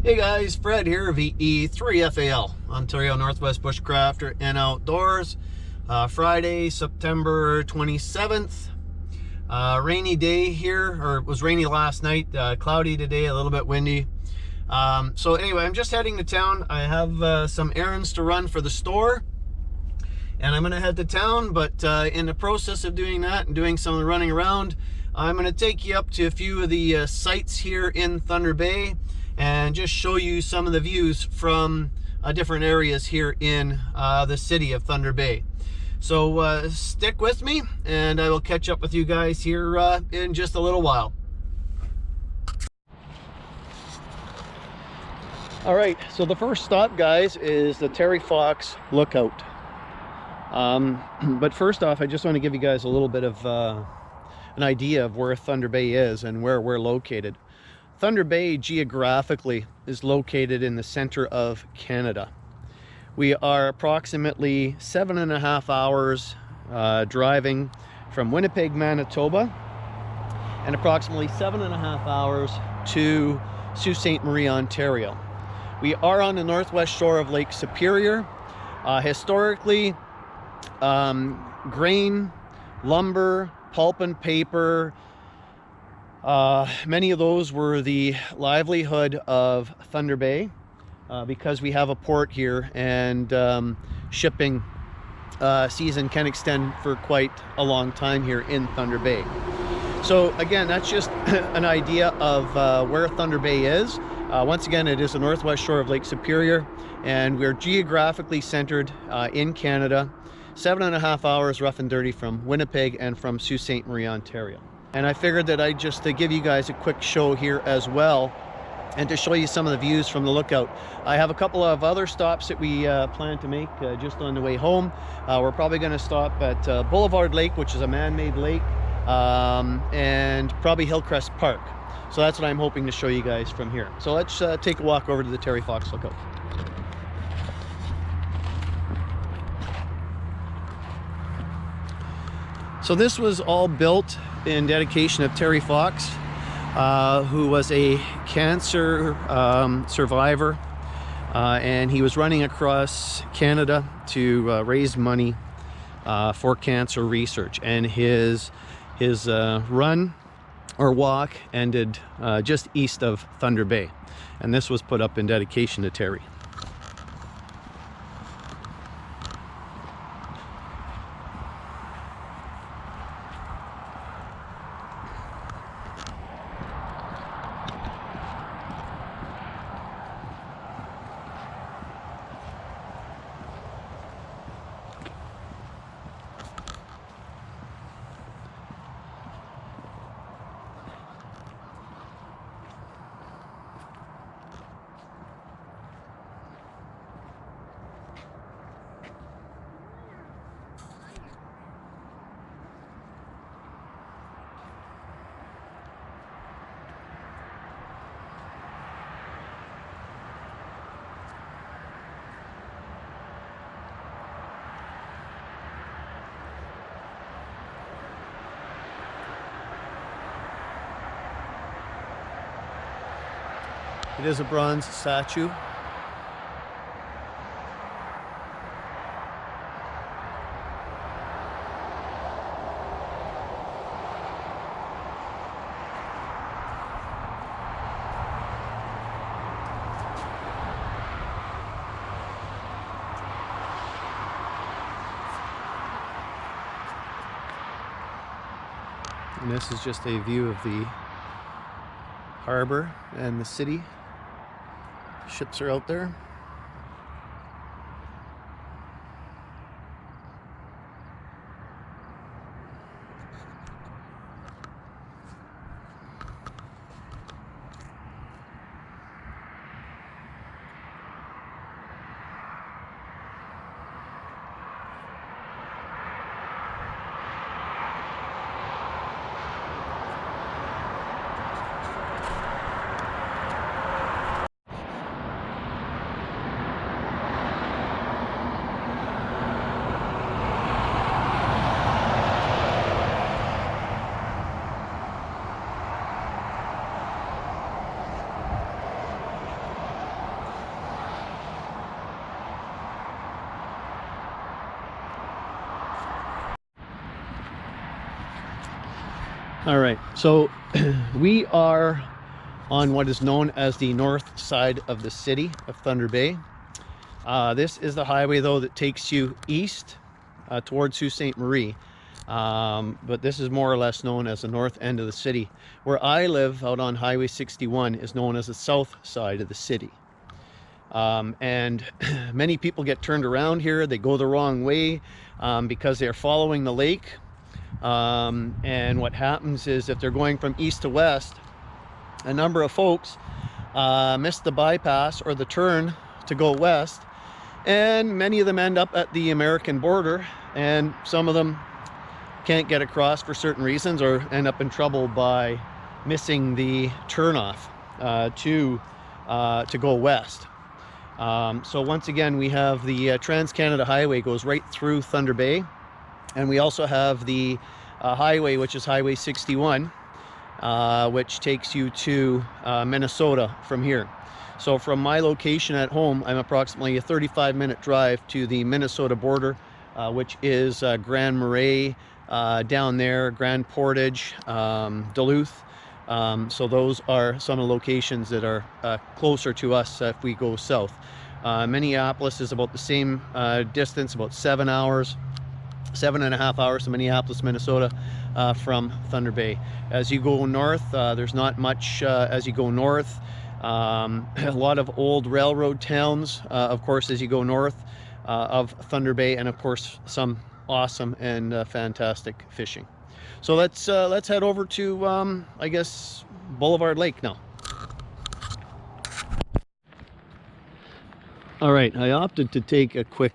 Hey guys, Fred here, VE3FAL, Ontario Northwest Bushcrafter and Outdoors. Friday, September 27th. Rainy day here, or it was rainy last night, cloudy today, a little bit windy. So anyway, I'm just heading to town. I have some errands to run for the store, and I'm going to head to town, but in the process of doing that and doing some of the running around, I'm going to take you up to a few of the sites here in Thunder Bay and just show you some of the views from different areas here in the city of Thunder Bay. So stick with me and I will catch up with you guys here in just a little while. All right, so the first stop, guys, is the Terry Fox Lookout. But first off, I just want to give you guys a little bit of an idea of where Thunder Bay is and where we're located. Thunder Bay geographically is located in the center of Canada. We are approximately 7.5 hours driving from Winnipeg, Manitoba, and approximately 7.5 hours to Sault Ste. Marie, Ontario. We are on the northwest shore of Lake Superior. Historically, grain, lumber, pulp and paper, many of those were the livelihood of Thunder Bay because we have a port here, and shipping season can extend for quite a long time here in Thunder Bay. So again, that's just an idea of where Thunder Bay is. Once again, it is the northwest shore of Lake Superior, and we're geographically centered in Canada, 7.5 hours rough and dirty from Winnipeg and from Sault Ste. Marie, Ontario. And I figured that I'd just give you guys a quick show here as well, and to show you some of the views from the lookout. I have a couple of other stops that we plan to make just on the way home. We're probably going to stop at Boulevard Lake, which is a man-made lake, and probably Hillcrest Park. So that's what I'm hoping to show you guys from here. So let's take a walk over to the Terry Fox Lookout. So this was all built in dedication of Terry Fox, who was a cancer survivor, and he was running across Canada to raise money for cancer research. And his run or walk ended just east of Thunder Bay, and this was put up in dedication to Terry. It is a bronze statue. And this is just a view of the harbor and the city. Ships are out there. All right, so we are on what is known as the north side of the city of Thunder Bay. This is the highway though that takes you east towards Sault Ste. Marie, but this is more or less known as the north end of the city. Where I live out on Highway 61 is known as the south side of the city. And many people get turned around here. They go the wrong way because they're following the lake. And what happens is if they're going from east to west, a number of folks miss the bypass or the turn to go west, and many of them end up at the American border, and some of them can't get across for certain reasons or end up in trouble by missing the turnoff to go west. So once again, we have the Trans-Canada Highway goes right through Thunder Bay, and we also have the highway, which is Highway 61, which takes you to Minnesota from here. So from my location at home, I'm approximately a 35-minute drive to the Minnesota border, which is Grand Marais down there, Grand Portage, Duluth. So those are some of the locations that are closer to us if we go south. Minneapolis is about the same distance, about 7 hours, 7.5 hours to Minneapolis, Minnesota, from Thunder Bay. As you go north, there's not much as you go north. A lot of old railroad towns, of course, as you go north of Thunder Bay, and of course some awesome and fantastic fishing. So let's head over to I guess Boulevard Lake now. All right, I opted to take a quick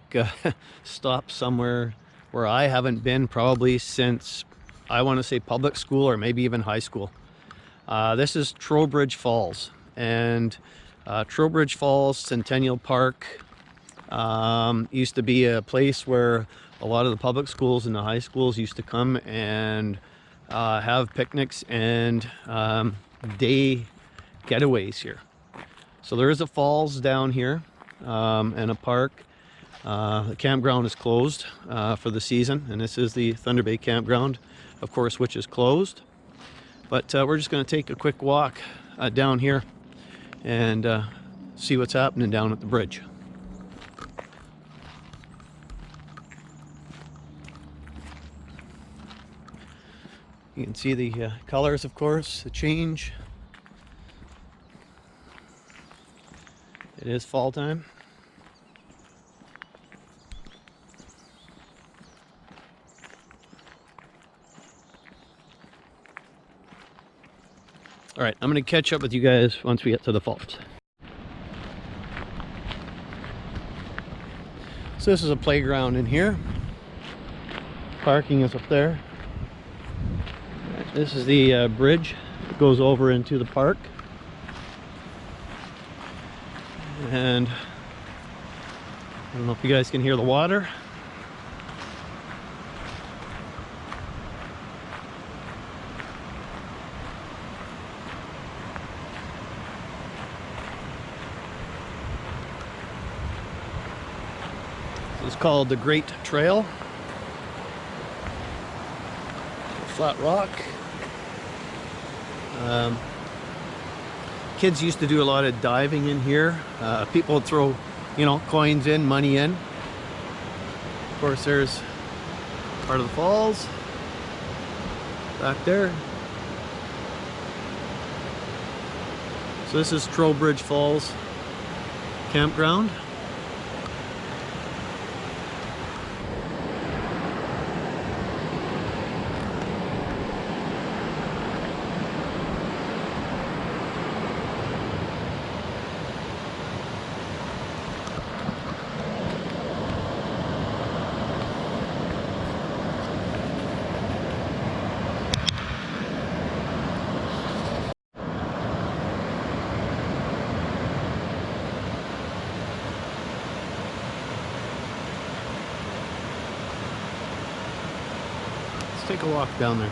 stop somewhere where I haven't been probably since, I want to say, public school or maybe even high school. This is Trowbridge Falls, and Trowbridge Falls Centennial Park used to be a place where a lot of the public schools and the high schools used to come and have picnics and day getaways here. So there is a falls down here and a park. The campground is closed for the season, and this is the Thunder Bay campground, of course, which is closed. But we're just going to take a quick walk down here and see what's happening down at the bridge. You can see the colors, of course, the change. It is fall time. All right, I'm going to catch up with you guys once we get to the falls. So this is a playground in here. Parking is up there. This is the bridge that goes over into the park. And I don't know if you guys can hear the water. This is called the Great Trail. Flat rock. Kids used to do a lot of diving in here. People would throw, you know, coins in, money in. Of course, there's part of the falls back there. So this is Trowbridge Falls campground. Take a walk down there.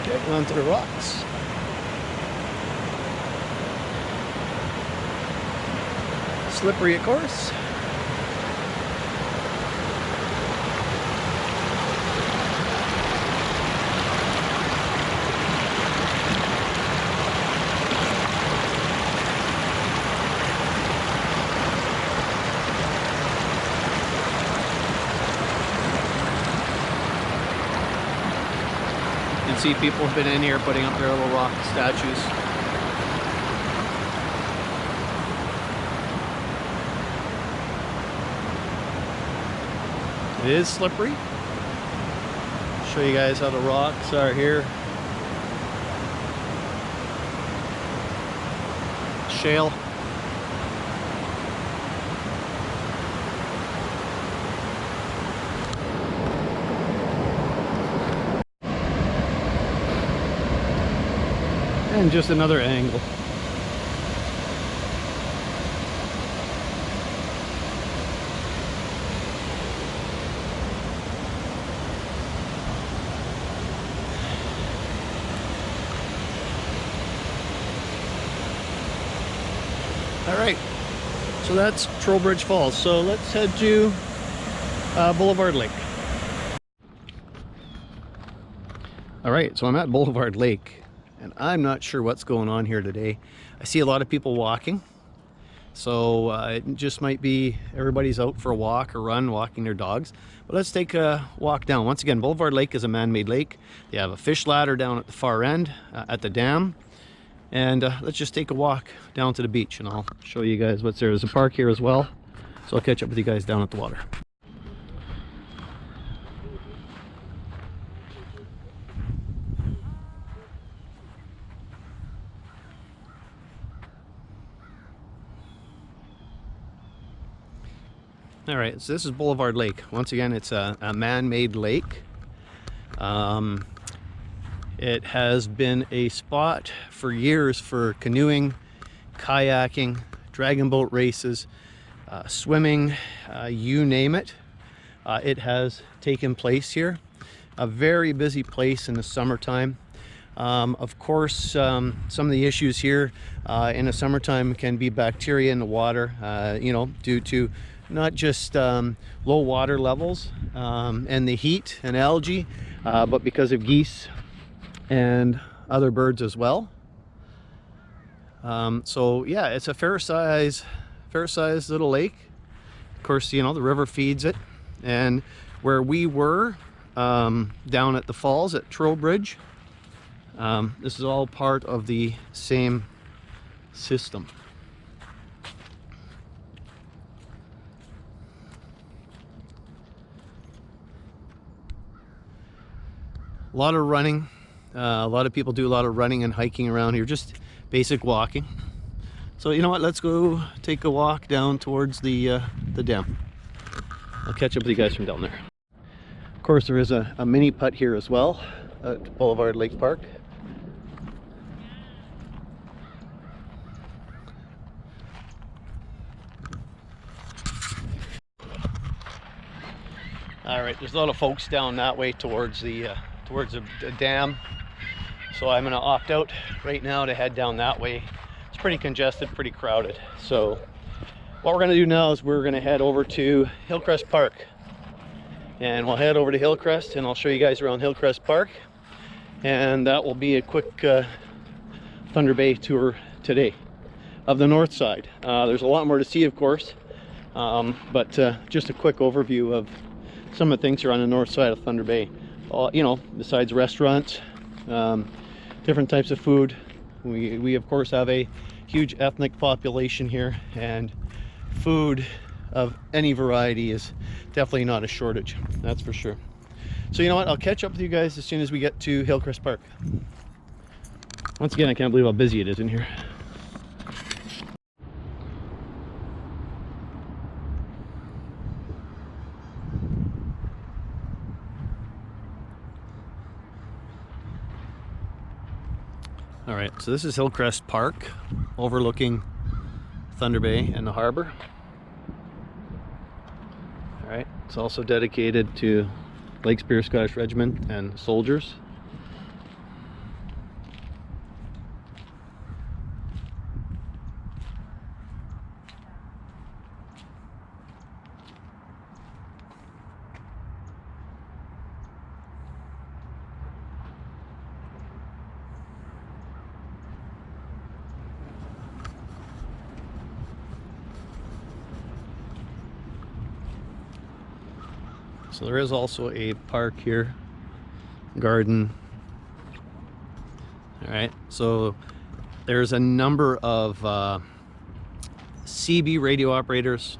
Okay, onto the rocks. Slippery, of course. You can see people have been in here putting up their little rock statues. It is slippery. Show you guys how the rocks are here. Shale. And just another angle. All right, so that's Trowbridge Falls. So let's head to Boulevard Lake. All right, so I'm at Boulevard Lake, and I'm not sure what's going on here today. I see a lot of people walking, so it just might be everybody's out for a walk or run, walking their dogs. But let's take a walk down. Once again, Boulevard Lake is a man-made lake. They have a fish ladder down at the far end at the dam. And let's just take a walk down to the beach, and I'll show you guys what's there. There's a park here as well, so I'll catch up with you guys down at the water. All right, so this is Boulevard Lake. Once again, it's a man-made lake. It has been a spot for years for canoeing, kayaking, dragon boat races, swimming, you name it. It has taken place here. A very busy place in the summertime. Of course, some of the issues here in the summertime can be bacteria in the water, you know, due to not just low water levels and the heat and algae, but because of geese and other birds as well. So yeah, it's a fair size little lake. Of course, you know, the river feeds it, and where we were down at the falls at Trowbridge, this is all part of the same system. A lot of running. A lot of people do a lot of running and hiking around here, just basic walking. So you know what, let's go take a walk down towards the dam. I'll catch up with you guys from down there. Of course, there is a mini putt here as well at Boulevard Lake Park. All right, there's a lot of folks down that way towards the dam. So I'm gonna opt out right now to head down that way. It's pretty congested, pretty crowded. So what we're gonna do now is we're gonna head over to Hillcrest Park. And we'll head over to Hillcrest, and I'll show you guys around Hillcrest Park. And that will be a quick Thunder Bay tour today of the north side. There's a lot more to see, of course, but just a quick overview of some of the things here on the north side of Thunder Bay. You know, besides restaurants, different types of food. We of course have a huge ethnic population here, and food of any variety is definitely not a shortage, that's for sure. So you know what, I'll catch up with you guys as soon as we get to Hillcrest Park. Once again, I can't believe how busy it is in here. All right, so this is Hillcrest Park, overlooking Thunder Bay and the harbor. All right, it's also dedicated to Lake Superior Scottish Regiment and soldiers. So there is also a park here, garden. All right, so there's a number of CB radio operators,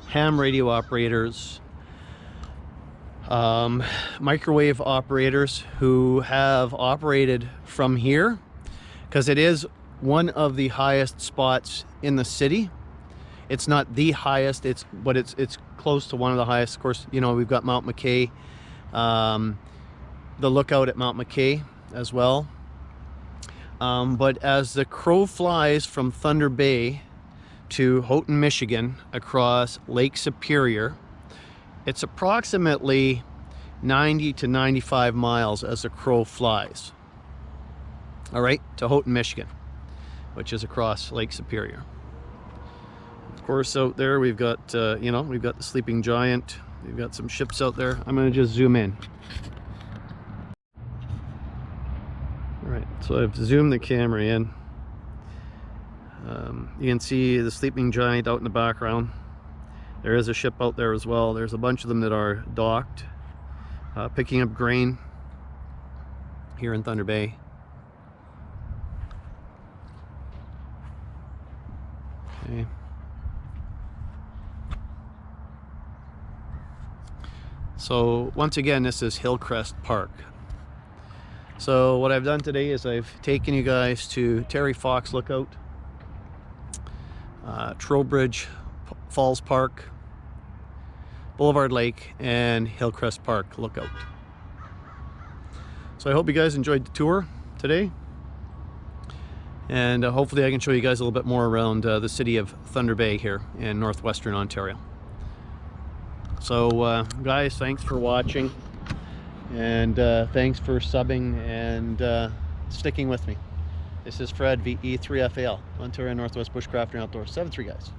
ham radio operators, microwave operators who have operated from here, because it is one of the highest spots in the city. It's not the highest, but it's close to one of the highest. Of course, you know, we've got Mount McKay, the lookout at Mount McKay as well. But as the crow flies from Thunder Bay to Houghton, Michigan, across Lake Superior, it's approximately 90 to 95 miles as the crow flies. All right, to Houghton, Michigan, which is across Lake Superior. Of course, out there we've got, you know, we've got the Sleeping Giant. We've got some ships out there. I'm going to just zoom in. All right, so I've zoomed the camera in. You can see the Sleeping Giant out in the background. There is a ship out there as well. There's a bunch of them that are docked, picking up grain here in Thunder Bay. Okay. So once again, this is Hillcrest Park. So what I've done today is I've taken you guys to Terry Fox Lookout, Trowbridge Falls Park, Boulevard Lake, and Hillcrest Park Lookout. So I hope you guys enjoyed the tour today, and hopefully I can show you guys a little bit more around the city of Thunder Bay here in northwestern Ontario. So guys, thanks for watching, and thanks for subbing and sticking with me. This is Fred VE3FAL, Ontario Northwest Bushcraft and Outdoors. 7-3 guys.